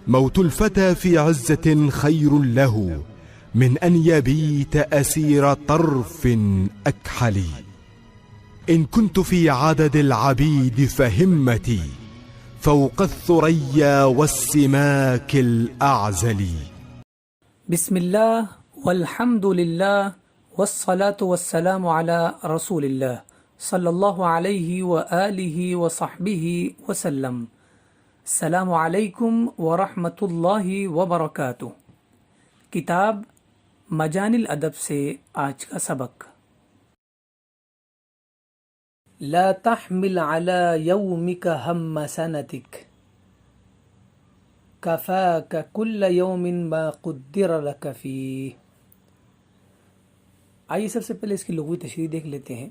موت الفتى في عزة خير له من أن يبيت أسير طرف أكحل. إن كنت في عدد العبيد فهمتي فوق الثريا والسماك الأعزل. بسم الله والحمد لله والصلاة والسلام على رسول الله صلی اللہ علیہ وآلہ وصحبہ وسلم. السلام علیکم ورحمۃ اللہ وبرکاتہ. کتاب مجانی الادب سے آج کا سبق. لا تحمل على يومك هم سنتك كفاك كل يوم ما قدر لك فيه. آئیے سب سے پہلے اس کی لغوی تشریح دیکھ لیتے ہیں.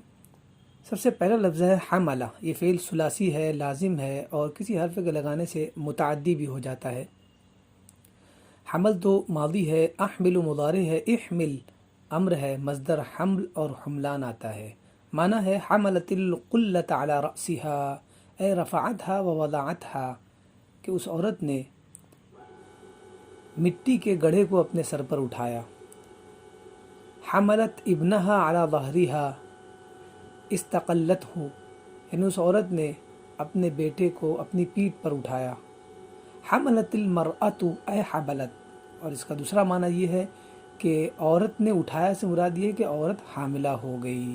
سب سے پہلا لفظ ہے حملہ. یہ فعل ثلاثی ہے، لازم ہے اور کسی حرف کے لگانے سے متعدی بھی ہو جاتا ہے. حمل تو ماضی ہے، احمل مضارع ہے، احمل امر ہے، مصدر حمل اور حملان آتا ہے. معنی ہے حملت القلۃ علی رأسها اے رفعتها ووضعتها کہ اس عورت نے مٹی کے گڑھے کو اپنے سر پر اٹھایا. حملت ابنها علی ظہرها استقلته یعنی اس عورت نے اپنے بیٹے کو اپنی پیٹھ پر اٹھایا. حملت المرأة اے حبلت. اور اس کا دوسرا معنی یہ ہے کہ عورت نے اٹھایا سے مراد یہ ہے کہ عورت حاملہ ہو گئی.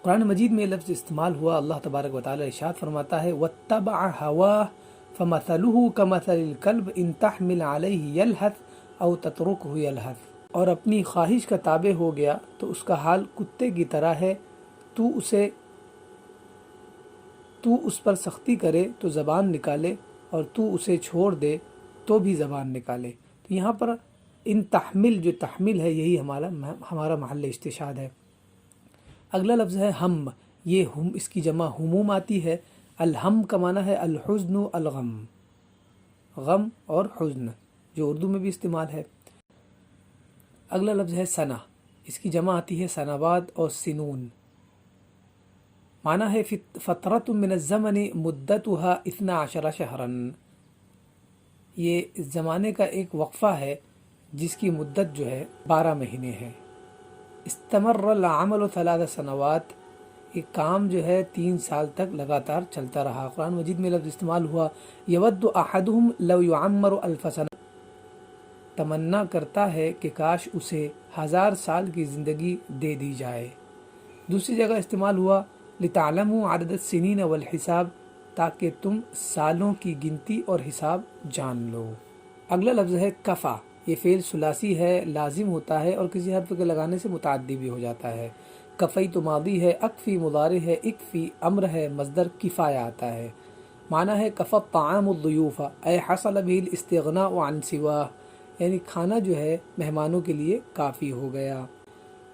قرآن مجید میں یہ لفظ استعمال ہوا. اللہ تبارک و تعالی ارشاد فرماتا ہے وَاتَّبَعَ هَوَاهُ فَمَثَلُهُ كَمَثَلِ الْكَلْبِ إِن تَحْمِلْ عَلَيْهِ يَلْهَثْ أَوْ تَتْرُكْهُ يَلْهَثْ. اور اپنی خواہش کا تابع ہو گیا تو اس کا حال کتے کی طرح ہے. تو اس پر سختی کرے تو زبان نکالے اور تو اسے چھوڑ دے تو بھی زبان نکالے. تو یہاں پر ان تحمل جو تحمل ہے یہی ہمارا محل استشہاد ہے. اگلا لفظ ہے ہم. یہ اس کی جمع ہموم آتی ہے. الہم کا معنی ہے الحزن الغم، غم اور حزن جو اردو میں بھی استعمال ہے. اگلا لفظ ہے سنہ. اس کی جمع آتی ہے سنوات اور سنون. معنی ہے فترۃ من الزمن مدتها 12 شہرا. یہ زمانے کا ایک وقفہ ہے جس کی مدت جو ہے 12 مہینے ہے. استمر العمل 3 سنوات. یہ کام جو ہے 3 سال تک لگاتار چلتا رہا. قرآن مجید میں لفظ استعمال ہوا یود احدہم لو یعمر 1000 سنہ. تمنا کرتا ہے کہ کاش اسے 1000 سال کی زندگی دے دی جائے. دوسری جگہ استعمال ہوا لتعلموا عدد السنین والحساب تاکہ تم سالوں کی گنتی اور حساب جان لو. اگلا لفظ ہے کفا. یہ فعل ثلاثی ہے، لازم ہوتا ہے اور کسی حرف کے لگانے سے متعدی بھی ہو جاتا ہے. کفی تو ماضی ہے، اکفی مضارع ہے، اکفی امر ہے، مصدر کفایہ آتا ہے. معنی ہے کفا الطعام الضیوف اے حصل به الاستغناء عن سواه یعنی کھانا جو ہے مہمانوں کے لیے کافی ہو گیا.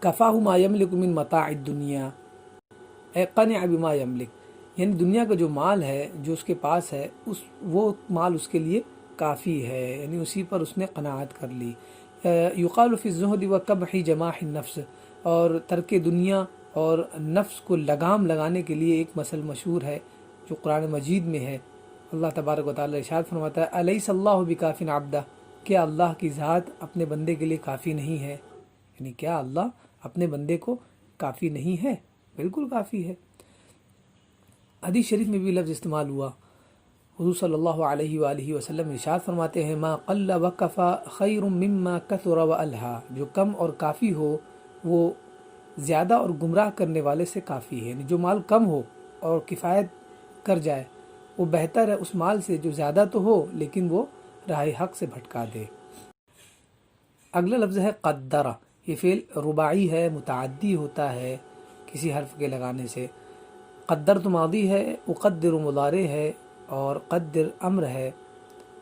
کفاہ ما یملک من متاع الدنیا اے قنع بما یملک یعنی دنیا کا جو مال ہے جو اس کے پاس ہے وہ مال اس کے لیے کافی ہے، یعنی اسی پر اس نے قناعت کر لی. یقال فی الزہد وقبح جماح النفس. اور ترک دنیا اور نفس کو لگام لگانے کے لیے ایک مثل مشہور ہے جو قرآن مجید میں ہے. اللہ تبارک و تعالی ارشاد فرماتا ہے الیس اللہ بکاف عبدہ کیا اللہ کی ذات اپنے بندے کے لیے کافی نہیں ہے. یعنی کیا اللہ اپنے بندے کو کافی نہیں ہے؟ بالکل کافی ہے. حدیث شریف میں بھی لفظ استعمال ہوا. حضور صلی اللہ علیہ وآلہ وسلم ارشاد فرماتے ہیں ما قل وکفا خیر مما کثر والہا. جو کم اور کافی ہو وہ زیادہ اور گمراہ کرنے والے سے کافی ہے. یعنی جو مال کم ہو اور کفایت کر جائے وہ بہتر ہے اس مال سے جو زیادہ تو ہو لیکن وہ راہ حق سے بھٹکا دے. اگلا لفظ ہے قدرہ. یہ فعل رباعی ہے، متعدی ہوتا ہے کسی حرف کے لگانے سے. قدر تو ماضی ہے، اقدر مضارع ہے اور قدر امر ہے،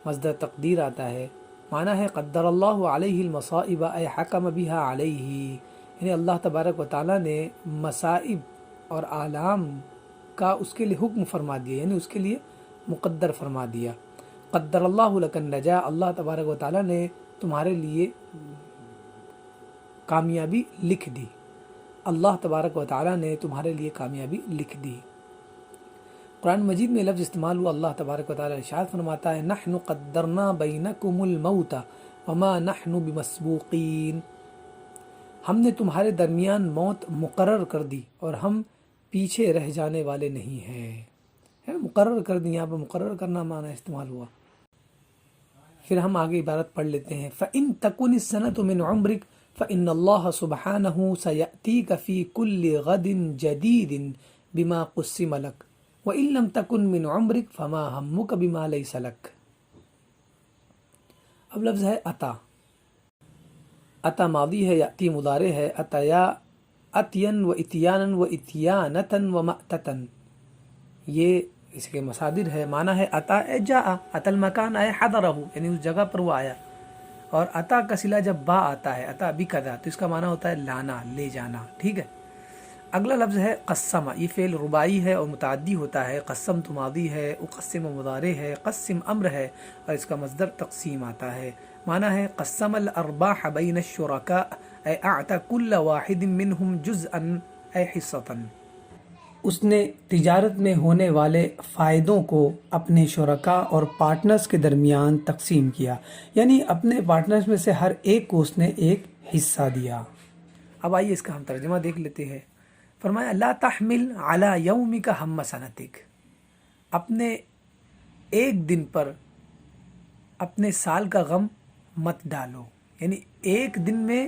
مصدر تقدیر آتا ہے. معنی ہے قدر اللہ علیہ المصائب اے حکم بها علیہ یعنی اللہ تبارک و تعالی نے مصائب اور آلام کا اس کے لیے حکم فرما دیا، یعنی اس کے لیے مقدر فرما دیا. قدر اللہ لک النجاہ اللہ تبارک و تعالی نے تمہارے لیے کامیابی لکھ دی. اللہ تبارک و تعالی نے تمہارے لیے کامیابی لکھ دی. قرآن مجید میں لفظ استعمال ہوا، اللہ تبارک و تعالیٰ ارشاد فرماتا ہے نحن قدرنا بینکم الموت وما نحن بمسبوقین، ہم نے تمہارے درمیان موت مقرر کر دی اور ہم پیچھے رہ جانے والے نہیں ہیں. مقرر کر دی، یہاں پہ مقرر کرنا معنی استعمال ہوا. پھر ہم آگے عبارت پڑھ لیتے ہیں. فَإِن تَكُنِ السَّنَةُ مِنْ عُمْرِكَ فَإِنَّ اللَّهَ سُبْحَانَهُ سَيَأْتِيكَ فِي كُلِّ غَدٍ جَدِيدٍ بِمَا قُسِّمَ لَكَ وَإِن لَّمْ تَكُن مِّنْ عُمْرِكَ فَمَا هَمُّكَ بِمَا لَيْسَ لَكَ. اب لفظ ہے عطا. عطا ماضی ہے، یاتی مضارع ہے. عطایا عطین و اتیانا و اتیانتا و مأتتا، یہ اس کے مصادر ہے. معنی ہے عطا اے جاء، عطا المکان اے حضرہ، یعنی اس جگہ پر وہ آیا. اور عطا کا صلہ جب با آتا ہے، عطا بکذا، تو اس کا معنی ہوتا ہے لانا، لے جانا. ٹھیک ہے. اگلا لفظ ہے قسم. یہ فعل رباعی ہے اور متعدی ہوتا ہے. قسم تو ماضی ہے، اقسم مضارع ہے، قسم امر ہے اور اس کا مصدر تقسیم آتا ہے. معنی ہے قسم الارباح بین الشرکاء اے اعطى کل واحد منہم جزءا اے حصتا، اس نے تجارت میں ہونے والے فائدوں کو اپنے شرکاء اور پارٹنرز کے درمیان تقسیم کیا، یعنی اپنے پارٹنرز میں سے ہر ایک کو اس نے ایک حصہ دیا. اب آئیے اس کا ہم ترجمہ دیکھ لیتے ہیں. فرمایا لا تحمل علی یومک ہم سنتک، اپنے ایک دن پر اپنے سال کا غم مت ڈالو، یعنی ایک دن میں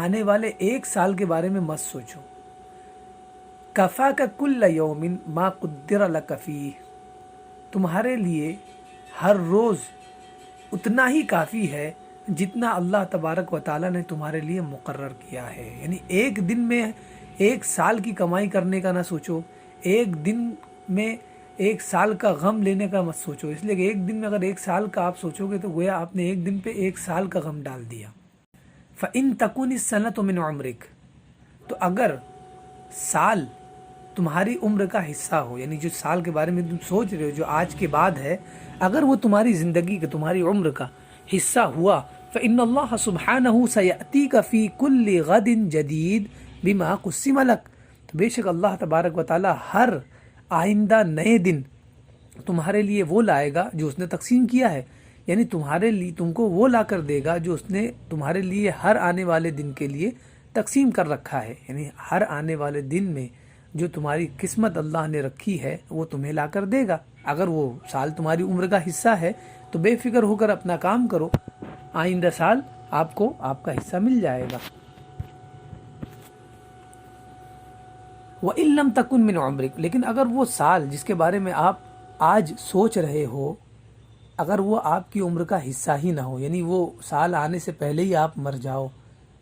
آنے والے ایک سال کے بارے میں مت سوچو. کفاک کل یوم ما قدر لک فیہ، تمہارے لیے ہر روز اتنا ہی کافی ہے جتنا اللہ تبارک و تعالیٰ نے تمہارے لیے مقرر کیا ہے. یعنی ایک دن میں ایک سال کی کمائی کرنے کا نہ سوچو، ایک دن میں ایک سال کا غم لینے کا مت سوچو، اس لیے کہ ایک دن میں اگر ایک سال کا آپ سوچو گے تو گویا آپ نے ایک دن پہ ایک سال کا غم ڈال دیا. فَإِن تَكُنِ السَّنَةُ مِنْ عُمْرِكَ، تو اگر سال تمہاری عمر کا حصہ ہو، یعنی جو سال کے بارے میں تم سوچ رہے ہو جو آج کے بعد ہے، اگر وہ تمہاری زندگی کا، تمہاری عمر کا حصہ ہوا، فإن اللہ سبحانہ سیأتیک فی کل غد جدید بما قسم لک، تو بے شک اللہ تبارک و تعالی ہر آئندہ نئے دن تمہارے لیے وہ لائے گا جو اس نے تقسیم کیا ہے. یعنی تمہارے لیے تم کو وہ لا کر دے گا جو اس نے تمہارے لیے ہر آنے والے دن کے لیے تقسیم کر رکھا ہے. یعنی ہر آنے والے دن میں جو تمہاری قسمت اللہ نے رکھی ہے وہ تمہیں لا کر دے گا. اگر وہ سال تمہاری عمر کا حصہ ہے تو بے فکر ہو کر اپنا کام کرو، آئندہ سال آپ کو آپ کا حصہ مل جائے گا. وَإِن لَّمْ تَكُن مِّنْ عُمْرِكَ، لیکن اگر وہ سال جس کے بارے میں آپ آج سوچ رہے ہو اگر وہ آپ کی عمر کا حصہ ہی نہ ہو، یعنی وہ سال آنے سے پہلے ہی آپ مر جاؤ،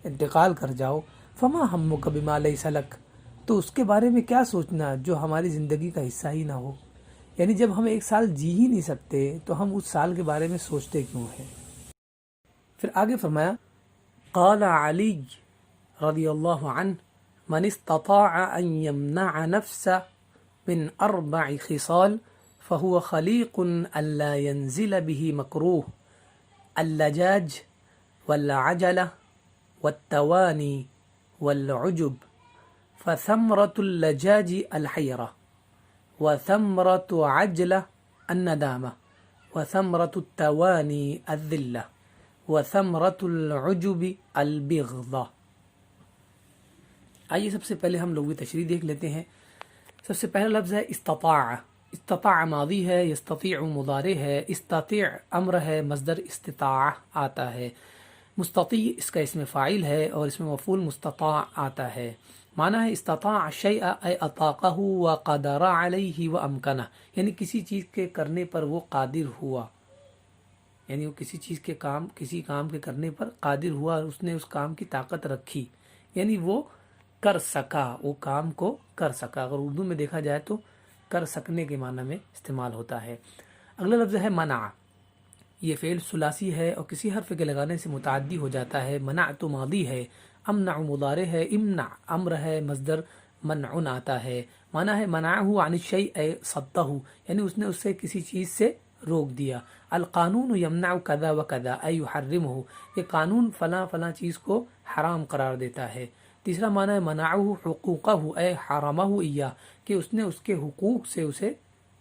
انتقال کر جاؤ، فَمَا هَمُّكَ بِمَا لَيْسَ لَكَ، تو اس کے بارے میں کیا سوچنا جو ہماری زندگی کا حصہ ہی نہ ہو. یعنی جب ہم ایک سال جی ہی نہیں سکتے تو ہم اس سال کے بارے میں سوچتے کیوں ہیں. پھر آگے فرمایا قال علی رضی اللہ عنہ من استطاع ان يمنع نفسه من 4 خصال فهو خلیق الا ينزل به مکروه، اللجاج والعجلة والتوانی والعجب، فثمرة اللجاج الحيرة، وثمرة عجلة الندامة، وثمرة التواني الذلة، وثمرة العجب البغضة. آئیے سب سے پہلے ہم لوگ تشریح دیکھ لیتے ہیں. سب سے پہلا لفظ ہے استطاع. استطاع ماضی ہے، یستطیع مضارع ہے، استطیع امر ہے، مصدر استطاع آتا ہے. مستطیع اس کا اسم فاعل ہے اور اس میں مفعول مستطاع آتا ہے. معنی ہے استطاع الشیء اے اطاقہ وقدر علیہ وامکنہ، یعنی کسی چیز کے کرنے پر وہ قادر ہوا، یعنی وہ کسی کام کے کرنے پر قادر ہوا، اس نے اس کام کی طاقت رکھی، یعنی وہ کر سکا، وہ کام کو کر سکا. اگر اردو میں دیکھا جائے تو کر سکنے کے معنی میں استعمال ہوتا ہے. اگلا لفظ ہے منع. یہ فعل ثلاثی ہے اور کسی حرف کے لگانے سے متعدی ہو جاتا ہے. منعت ماضی ہے، امنع مضارع ہے، امنع امر ہے، مصدر منع آتا ہے. معنی ہے منعہ عن الشیء اے صدہ، یعنی اس نے اس سے کسی چیز سے روک دیا. القانون یمنع کذا و کذا اے یحرمہ، یہ قانون فلاں فلاں چیز کو حرام قرار دیتا ہے. تیسرا معنی ہے منعہ حقوقہ اے حرمہ ایاہ، کہ اس نے اس کے حقوق سے اسے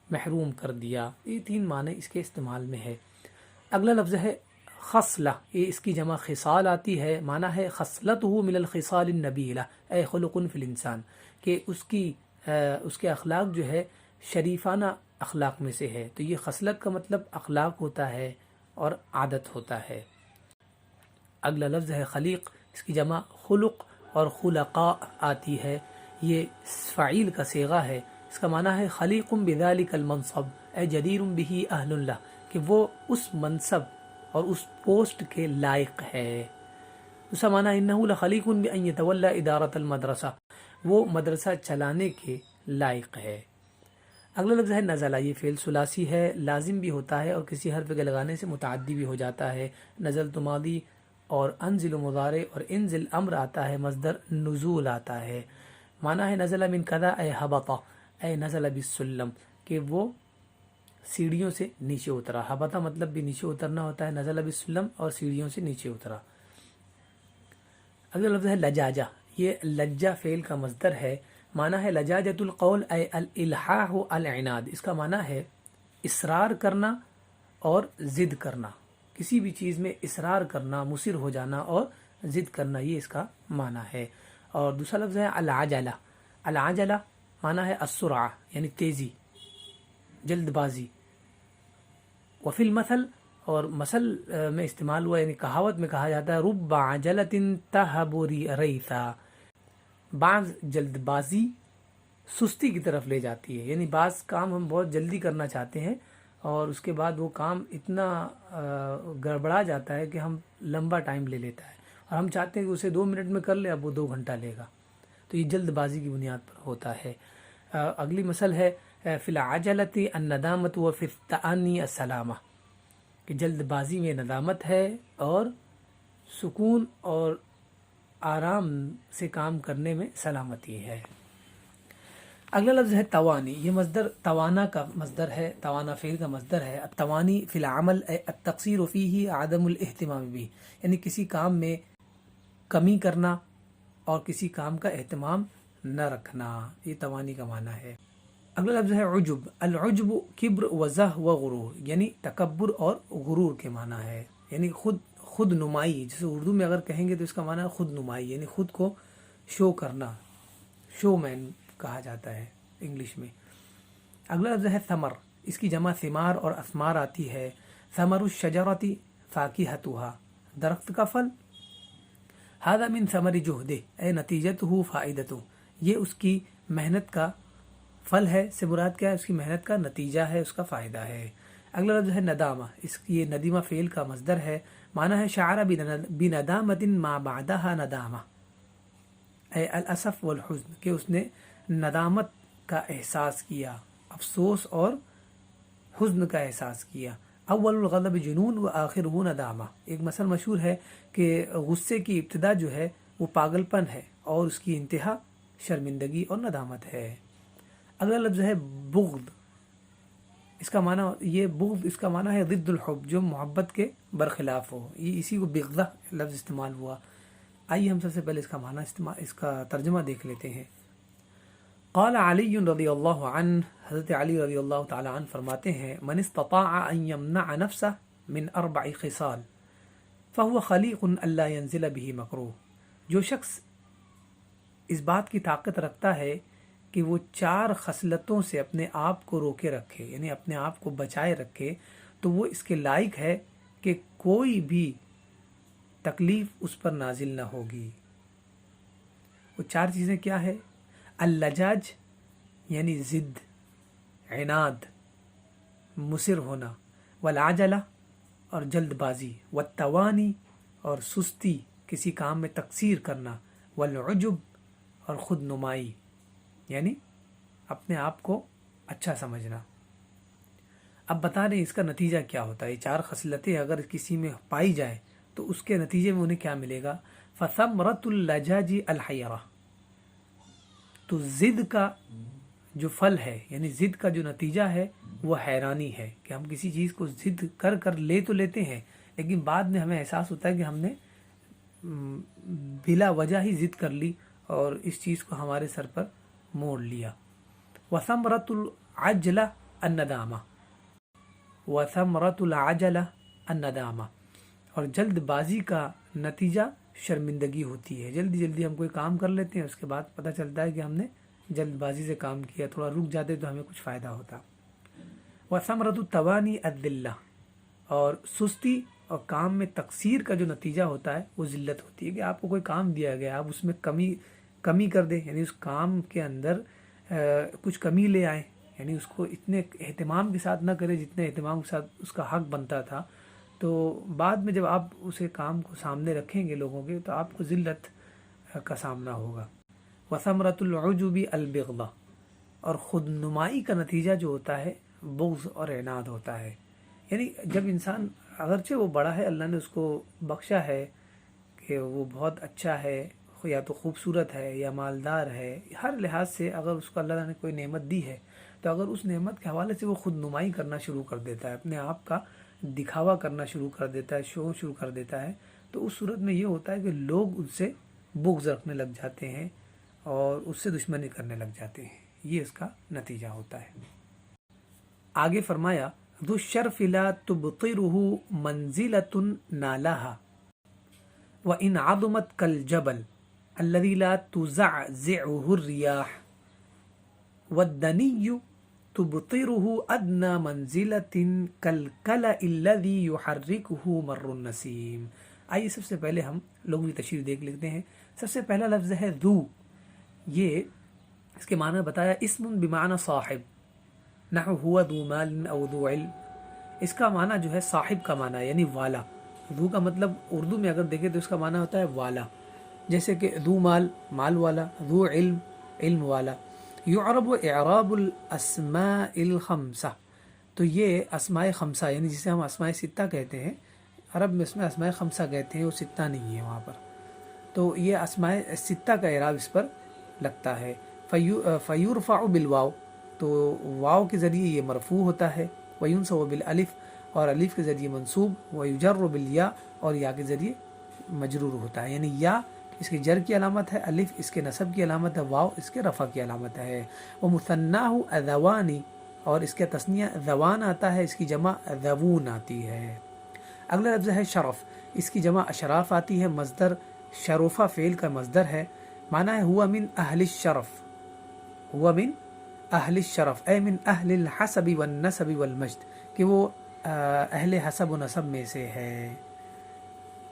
محروم کر دیا. یہ 3 معنی اس کے استعمال میں ہے. اگلا لفظ ہے خصلہ. یہ اس کی جمع خصال آتی ہے. معنی ہے خصلتہ من الخصال النبیلہ اے خلق فی الانسان، کہ اس کے اخلاق جو ہے شریفانہ اخلاق میں سے ہے. تو یہ خصلت کا مطلب اخلاق ہوتا ہے اور عادت ہوتا ہے. اگلا لفظ ہے خلیق. اس کی جمع خلق اور خلقاء آتی ہے. یہ فعیل کا صیغہ ہے. اس کا معنی ہے خلیق بذلک المنصب اے جدیر بہ اہل اللہ، کہ وہ اس منصب اور اس پوسٹ کے لائق ہے. دوسرا معنی انہ لخلیق بان یتولی ادارۃ المدرسہ، وہ مدرسہ چلانے کے لائق ہے. اگلا لفظ ہے نزلہ. یہ فعل ثلاثی ہے، لازم بھی ہوتا ہے اور کسی حرف کے لگانے سے متعدی بھی ہو جاتا ہے. نزل تو ماضی اور انزل مضارع اور انزل امر آتا ہے، مصدر نزول آتا ہے. معنی ہے نزل من کذا اے ہبط اے نزل بالسلم، کہ وہ سیڑھیوں سے نیچے اترا. ہبط مطلب بھی نیچے اترنا ہوتا ہے، نزل بالسلم اور سیڑھیوں سے نیچے اترا. اگلا لفظ ہے لجاجہ. یہ لجہ فعل کا مصدر ہے. معنی ہے لجاجۃ القول اے الالحاح العناد. اس کا معنی ہے اصرار کرنا اور ضد کرنا. کسی بھی چیز میں اصرار کرنا، مصر ہو جانا اور ضد کرنا، یہ اس کا معنی ہے. اور دوسرا لفظ ہے العجلہ. العجلہ معنی ہے السرعہ، یعنی تیزی، جلد بازی. وفی المثل، اور مثل میں استعمال ہوا، یعنی کہاوت میں کہا جاتا ہے رب عجلۃ تہب ریثا، بعض جلد بازی سستی کی طرف لے جاتی ہے. یعنی بعض کام ہم بہت جلدی کرنا چاہتے ہیں اور اس کے بعد وہ کام اتنا گڑبڑا جاتا ہے کہ ہم لمبا ٹائم لے لیتا ہے، اور ہم چاہتے ہیں کہ اسے 2 منٹ میں کر لے، اب وہ 2 گھنٹہ لے گا. تو یہ جلد بازی کی بنیاد پر ہوتا ہے. اگلی مثل ہے فی العجلۃ الندامۃ وفی التأنی السلامہ، کہ جلد بازی میں ندامت ہے اور سکون اور آرام سے کام کرنے میں سلامتی ہے. اگلا لفظ ہے توانی. یہ مصدر توانا کا مصدر ہے، توانا فعل کا مصدر ہے. التوانی فی العمل التقصیر فیہ عدم الاہتمام بھی، یعنی کسی کام میں کمی کرنا اور کسی کام کا اہتمام نہ رکھنا، یہ توانی کا معنی ہے. اگلا لفظ ہے عجب. العجب کبر وضح و غرور، یعنی تکبر اور غرور کے معنی ہے. یعنی خود نمائی، جسے اردو میں اگر کہیں گے تو اس کا معنی ہے خود نمائی، یعنی خود کو شو کرنا، شو مین کہا جاتا ہے انگلش میں. اگلا لفظ ہے ثمر. اس کی جمع ثمار اور اسمار آتی ہے. ثمر الشجرۃ فاکہتھا، درخت کا پھل. ھذا من ثمر جہدہ اے نتیجتہ فائدتہ، یہ اس کی محنت کا پھل ہے. سے مراد کیا ہے؟ اس کی محنت کا نتیجہ ہے، اس کا فائدہ ہے. اگلا لفظ ہے ندامہ. اس کی یہ ندیمہ فعل کا مصدر ہے. معنی ہے شعر بندامۃ ما بعدها ندامہ اے الاسف والحزن، کہ اس نے ندامت کا احساس کیا، افسوس اور حزن کا احساس کیا. اول الغضب جنون و آخرہ ندامہ. ایک مثل مشہور ہے کہ غصے کی ابتدا جو ہے وہ پاگل پن ہے اور اس کی انتہا شرمندگی اور ندامت ہے. اگلا لفظ ہے بغض. اس کا معنی یہ بغض اس کا معنی ہے ضد الحب، جو محبت کے برخلاف ہو. یہ اسی کو بغضہ لفظ استعمال ہوا. آئیے ہم سب سے پہلے اس کا معنی اس کا ترجمہ دیکھ لیتے ہیں. قال علی رضی اللہ عنہ، حضرت علی رضی اللہ تعالی عنہ فرماتے ہیں من استطاع ان یمنع نفسه من 4 خصال فهو خلیق الا ينزل به مکروہ. جو شخص اس بات کی طاقت رکھتا ہے کہ وہ 4 خصلتوں سے اپنے آپ کو روکے رکھے، یعنی اپنے آپ کو بچائے رکھے، تو وہ اس کے لائق ہے کہ کوئی بھی تکلیف اس پر نازل نہ ہوگی. وہ 4 چیزیں کیا ہے؟ اللجاج یعنی ضد، عناد، مصر ہونا، والعجلہ اور جلد بازی، والتوانی اور سستی، کسی کام میں تقصیر کرنا، والعجب اور خود نمائی، یعنی اپنے آپ کو اچھا سمجھنا. اب بتا رہے ہیں اس کا نتیجہ کیا ہوتا ہے. یہ 4 خصلتیں اگر کسی میں پائی جائے تو اس کے نتیجے میں انہیں کیا ملے گا؟ فثمرۃ اللجاج الحیرہ. تو ضد کا جو پھل ہے، یعنی ضد کا جو نتیجہ ہے وہ حیرانی ہے، کہ ہم کسی چیز کو ضد کر لے تو لیتے ہیں، لیکن بعد میں ہمیں احساس ہوتا ہے کہ ہم نے بلا وجہ ہی ضد کر لی اور اس چیز کو ہمارے سر پر موڑ لیا. وثمرۃ العجلہ الندامہ، وثمرۃ العجلہ الندامہ، اور جلد بازی کا نتیجہ شرمندگی ہوتی ہے۔ جلدی جلدی ہم کوئی کام کر لیتے ہیں، اس کے بعد پتہ چلتا ہے کہ ہم نے جلد بازی سے کام کیا، تھوڑا رک جاتے تو ہمیں کچھ فائدہ ہوتا۔ وثمرۃ التوانی الذلہ، اور سستی اور کام میں تقصیر کا جو نتیجہ ہوتا ہے وہ ذلت ہوتی ہے، کہ آپ کو کوئی کام دیا گیا، آپ اس میں کمی کر دیں، یعنی اس کام کے اندر کچھ کمی لے آئیں، یعنی اس کو اتنے اہتمام کے ساتھ نہ کرے جتنے اہتمام کے ساتھ اس کا حق بنتا تھا، تو بعد میں جب آپ اسے کام کو سامنے رکھیں گے لوگوں کے تو آپ کو ذلت کا سامنا ہوگا۔ وثمرۃ العجب البغضہ، اور خود نمائی کا نتیجہ جو ہوتا ہے بغض اور عناد ہوتا ہے، یعنی جب انسان اگرچہ وہ بڑا ہے، اللہ نے اس کو بخشا ہے کہ وہ بہت اچھا ہے، یا تو خوبصورت ہے یا مالدار ہے، ہر لحاظ سے اگر اس کو اللہ نے کوئی نعمت دی ہے تو اگر اس نعمت کے حوالے سے وہ خود نمائی کرنا شروع کر دیتا ہے، اپنے آپ کا دکھاوا کرنا شروع کر دیتا ہے، شو شروع کر دیتا ہے، تو اس صورت میں یہ ہوتا ہے کہ لوگ اس سے بغض رکھنے لگ جاتے ہیں اور اس سے دشمنی کرنے لگ جاتے ہیں، یہ اس کا نتیجہ ہوتا ہے۔ آگے فرمایا ذو الشرف لا تبطرہ منزلۃ نالہا وإن عظمت كالجبل الذي لا تزعزعه الرياح والدني تبطره أدنى منزلة كالكلأ الذي يحركه مر النسيم۔ آئیے سب سے پہلے ہم لغوی تشریح دیکھ لیتے ہیں۔ سب سے پہلا لفظ ہے ذو، یہ اس کے معنی بتایا اسم بمعنی صاحب، نحو هو ذو مال او ذو علم، اس کا معنی جو ہے صاحب کا معنی یعنی والا۔ ذو کا مطلب اردو میں اگر دیکھیں تو اس کا معنی ہوتا ہے والا، جیسے کہ ذو مال مال والا، ذو علم علم والا۔ یعرب اعراب الاسماء الخمسہ، تو یہ اسماء خمسہ یعنی جسے ہم اسماء ستہ کہتے ہیں، عرب میں اس میں اسماء خمسہ کہتے ہیں، وہ ستہ نہیں ہے وہاں پر، تو یہ اسماء ستہ کا اعراب اس پر لگتا ہے۔ فیرفع بالواو، تو واو کے ذریعے یہ مرفوع ہوتا ہے، وینصب بالالف، اور الف کے ذریعے منصوب، ویجر بالیاء، اور یا کے ذریعے مجرور ہوتا ہے، یعنی یا اس کی جر کی علامت ہے، الف اس کے نصب کی علامت ہے، واو اس کے رفع کی علامت ہے۔ ومثناہ اذوانی، اور اس کے تثنیہ ذوان آتا ہے، اس کی جمع ذوون آتی ہے۔ اگلا لفظ ہے شرف، اس کی جمع اشراف آتی ہے، مصدر شرفہ فعل کا مصدر ہے، معنی ہے ہوا من اہل الشرف، ہوا من اہل الشرف اے من اہل الحسب والنسب والمجد، کہ وہ اہل حسب و نسب میں سے ہے۔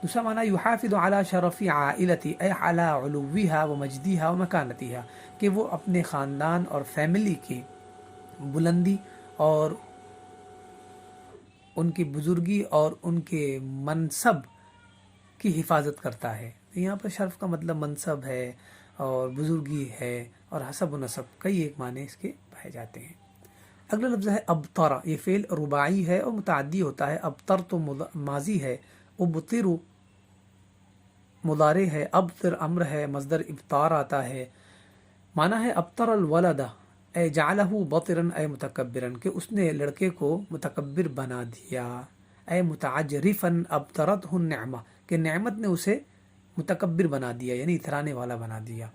دوسرا معنی یحافظ علی شرف عائلتی اے علی علویہا و مجدیہا و مکانتیہا، کہ وہ اپنے خاندان اور فیملی کی بلندی اور ان کی بزرگی اور ان کے منصب کی حفاظت کرتا ہے۔ یہاں پر شرف کا مطلب منصب ہے اور بزرگی ہے، اور حسب و نسب کئی ایک معنی اس کے پائے جاتے ہیں۔ اگلا لفظ ہے ابطر، یہ فعل رباعی ہے اور متعدی ہوتا ہے۔ ابطر تو ماضی ہے، ابطر مضارع ہے، ابطر امر ہے، مصدر ابطار آتا ہے، معنی ہے ابطر الولد اے جعلہ بطرن اے متکبرن، کہ اس نے لڑکے کو متکبر بنا دیا، اے متعجرفن ابطرتہ النعمہ، کہ نعمت نے اسے متکبر بنا دیا یعنی اترانے والا بنا دیا۔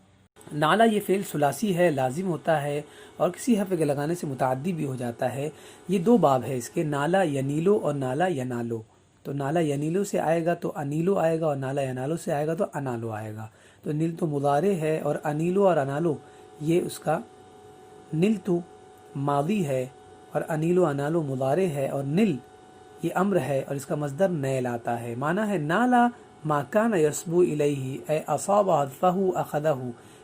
نالا یہ فعل ثلاثی ہے، لازم ہوتا ہے اور کسی حرف کے لگانے سے متعدی بھی ہو جاتا ہے۔ یہ دو باب ہے اس کے، نالا ینیلو اور نالا ینالو۔ تو نالا ینیلو سے آئے گا تو انیلو آئے گا، اور نالا ینالو سے آئے گا تو انالو آئے گا۔ تو نیل تو مضارع ہے، اور انیلو اور انالو یہ اس کا نیل تو ماضی ہے، اور انیلو انالو مضارع ہے، اور نیل یہ امر ہے، اور اس کا مصدر نیل آتا ہے۔ معنی ہے نالا ما کان یسبو الیہ اے اصاب حذفہ اخذہ،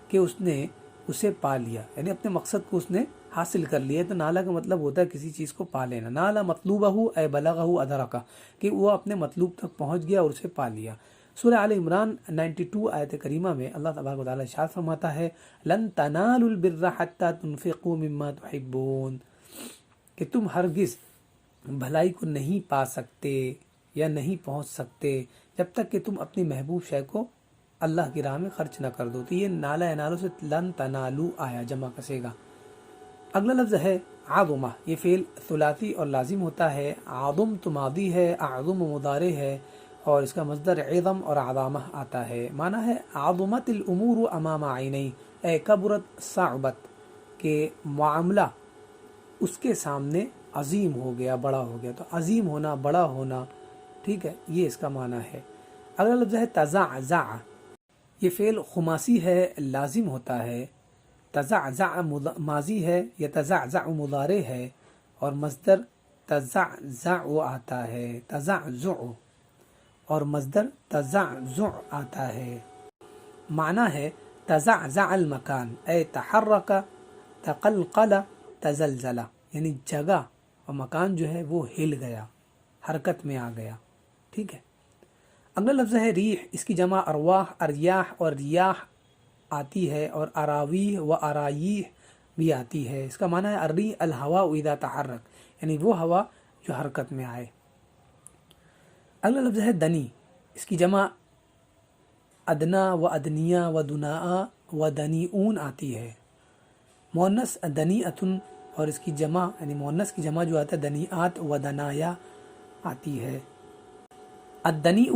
کہ اس نے اسے پا لیا یعنی اپنے مقصد کو اس نے حاصل کر لیا۔ تو نالا کا مطلب ہوتا ہے کسی چیز کو پا لینا۔ نالا مطلوبہ اے بلغہ ادرکہ، کہ وہ اپنے مطلوب تک پہنچ گیا اور اسے پا لیا۔ سورہ آل عمران 92 آیت کریمہ میں اللہ تبارک و تعالیٰ ارشاد فرماتا ہے لن تنالوا البر حتى تنفقوا مما تحبون، کہ تم ہرگز بھلائی کو نہیں پا سکتے یا نہیں پہنچ سکتے جب تک کہ تم اپنی محبوب شے کو اللہ کی راہ میں خرچ نہ کر دو۔ تو یہ نالا ینالو سے لن تنالو آیا، جمع کسے گا۔ اگلا لفظ ہے عظمہ، یہ فعل ثلاثی اور لازم ہوتا ہے۔ عظم تو ماضی ہے، اعظم مضارع ہے، اور اس کا مصدر عظم اور عظامہ آتا ہے۔ معنی ہے عظمت الامور امام عینی اے کبرت صعبت، کہ معاملہ اس کے سامنے عظیم ہو گیا، بڑا ہو گیا. تو عظیم ہونا، بڑا ہونا، ٹھیک ہے، یہ اس کا معنی ہے. اگلا لفظ ہے تزعزع. یہ فعل خماسی ہے، لازم ہوتا ہے. تزعزع ماضی ہے، یتزعزع مضارع ہے، اور مصدر تزعزع آتا ہے. تزعزع اور مصدر تزعزع آتا ہے. معنی ہے تزعزع المکان، اے تحرک، تقلقل، تزلزل، یعنی جگہ اور مکان جو ہے وہ ہل گیا، حرکت میں آ گیا. ٹھیک ہے. اگلا لفظ ہے ریح. اس کی جمع ارواح، اریاح اور ریاح آتی ہے، اور اراویح و ارایح بھی آتی ہے. اس کا معنی ہے الریح الہواء اذا تحرک، یعنی وہ ہوا جو حرکت میں آئے. اگلا لفظ ہے دنی. اس کی جمع ادنا و ادنیا و دناء و دنیون آتی ہے. مؤنث دنیئتن، اور اس کی جمع یعنی مؤنث کی جمع جو آتا ہے دنیات و دنایا آتی ہے. الدنیء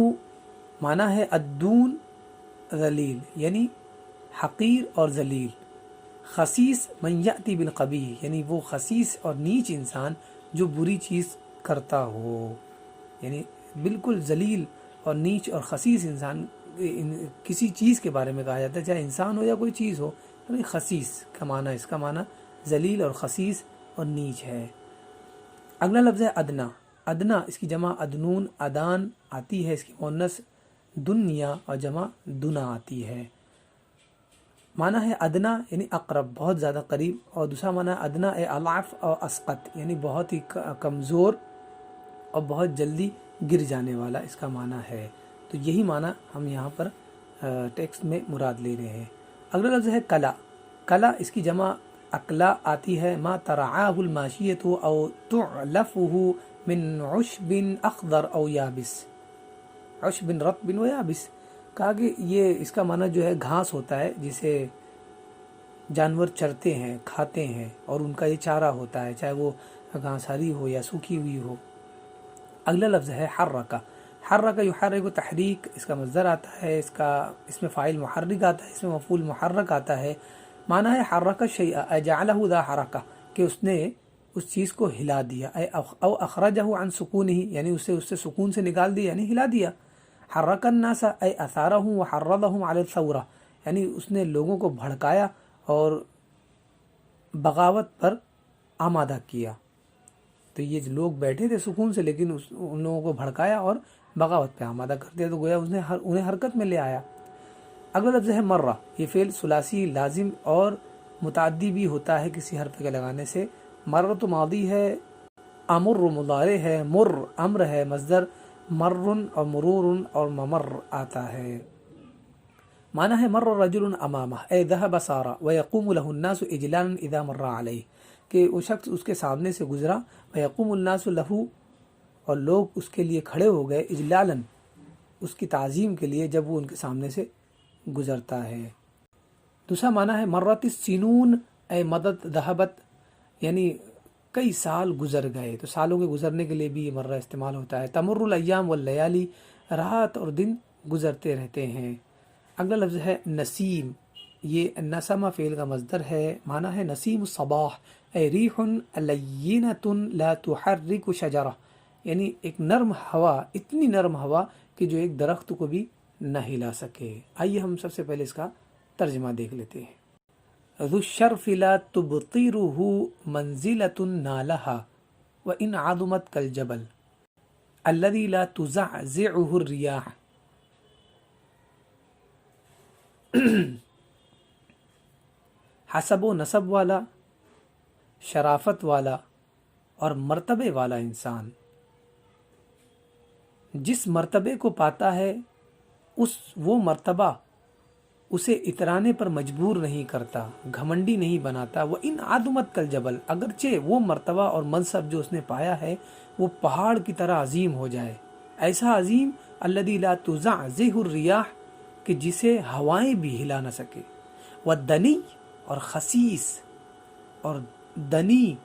معنی ہے الدون ذلیل، یعنی حقیر اور ذلیل. خسیس من یأتی بالقبیح، یعنی وہ خسیس اور نیچ انسان جو بری چیز کرتا ہو. یعنی بالکل ذلیل اور نیچ اور خسیس انسان کسی چیز کے بارے میں کہا جاتا ہے، چاہے انسان ہو یا کوئی چیز ہو. یعنی خسیس کا معنی، اس کا معنی ذلیل اور خسیس اور نیچ ہے. اگلا لفظ ہے ادنا. ادنا اس کی جمع ادنون ادان آتی ہے. اس کی مؤنث دنیا اور جمع دنا آتی ہے. معنی ہے ادنا یعنی اقرب، بہت زیادہ قریب، اور دوسرا معنی ادنا اے اضعف اور اسقط، یعنی بہت ہی کمزور اور بہت جلدی گر جانے والا، اس کا معنی ہے. تو یہی معنی ہم یہاں پر ٹیکسٹ میں مراد لے رہے ہیں. اگلا لفظ ہے کلا. کلا اس کی جمع اکلا آتی ہے. ما ترعاہ الماشیۃ او تعلفہ من عشب اخضر او یابس. عشب رطب و یابس، کہا کہ یہ اس کا معنی جو ہے گھاس ہوتا ہے جسے جانور چرتے ہیں، کھاتے ہیں، اور ان کا یہ چارہ ہوتا ہے، چاہے وہ گھاس ہری ہو یا سوکھی ہوئی ہو. اگلا لفظ ہے حرکہ. حرکہ یحرک تحریک، اس کا مصدر آتا ہے، اس میں فاعل محرک آتا ہے، اس میں مفعول محرک آتا ہے. معنی ہے حرک الشیء اے جعلہ ذا حرکہ، کہ اس نے اس چیز کو ہلا دیا. اے او اخرجہ عن سکونہ، یعنی اسے اس سے سکون سے نکال دیا، یعنی ہلا دیا. حرک الناس اے اثارہم وحرضہم علی الثورہ، یعنی اس نے لوگوں کو بھڑکایا اور بغاوت پر آمادہ کیا. تو یہ جو لوگ بیٹھے تھے سکون سے، لیکن ان لوگوں کو بھڑکایا اور بغاوت پہ آمادہ کر دیا، تو گویا اس نے انہیں حرکت میں لے آیا. اگلا لفظ ہے مرہ. یہ فعل ثلاثی لازم اور متعدی بھی ہوتا ہے کسی حرف کے لگانے سے. مرہ تو ماضی ہے، امر مضارع ہے، مر امر ہے، مصدر مرن اور مرور اور ممر آتا ہے. معنی ہے مر رجل امامہ اے ذهب سارا ويقوم له الناس اجلالا اذا مر عليه، کہ وہ شخص اس کے سامنے سے گزرا، ويقوم الناس له، اور لوگ اس کے لیے کھڑے ہو گئے، اجلالا اس کی تعظیم کے لیے، جب وہ ان کے سامنے سے گزرتا ہے. دوسرا معنی ہے مرت السنون اے مدد ذهبت، یعنی کئی سال گزر گئے. تو سالوں کے گزرنے کے لیے بھی یہ مرہ استعمال ہوتا ہے. تمر الايام واللیالی، رات اور دن گزرتے رہتے ہیں. اگلا لفظ ہے نسیم. یہ نسمہ فعل کا مصدر ہے. معنی ہے نسیم الصباح اے ریح لینۃ لا تحرک شجرہ، یعنی ایک نرم ہوا، اتنی نرم ہوا کہ جو ایک درخت کو بھی نہ ہلا سکے. آئیے ہم سب سے پہلے اس کا ترجمہ دیکھ لیتے ہیں. ذو الشرف لا تبطیرہ منزلۃ نالہا وان عظمت کالجبل الذی لا تزعزعہ الریاح. حسب و نسب والا، شرافت والا اور مرتبے والا انسان جس مرتبے کو پاتا ہے وہ مرتبہ اسے اترانے پر مجبور نہیں کرتا، گھمنڈی نہیں بناتا. وہ ان عظمت کالجبل، اگرچہ وہ مرتبہ اور منصب جو اس نے پایا ہے وہ پہاڑ کی طرح عظیم ہو جائے، ایسا عظیم الذی لا تزعزعہ الریاح، کہ جسے ہوائیں بھی ہلا نہ سکے. والدنی، اور خسیس اور دنی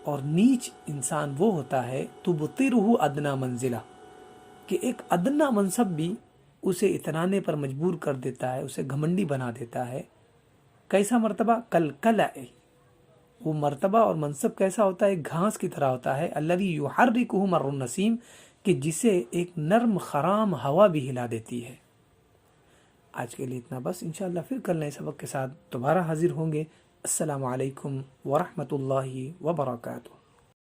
اور نیچ انسان وہ ہوتا ہے تبطرہ ادنا منزلہ، کہ ایک ادنا منصب بھی اسے اترانے پر مجبور کر دیتا ہے، اسے گھمنڈی بنا دیتا ہے. کیسا مرتبہ؟ کل قلع، وہ مرتبہ اور منصب کیسا ہوتا ہے؟ ایک گھاس کی طرح ہوتا ہے، الذی یحرکہ مر النسیم، کہ جسے ایک نرم خرام ہوا بھی ہلا دیتی ہے۔ آج کے لیے اتنا بس، انشاءاللہ پھر کل نئے سبق کے ساتھ دوبارہ حاضر ہوں گے۔ السلام علیکم ورحمۃ اللہ وبرکاتہ۔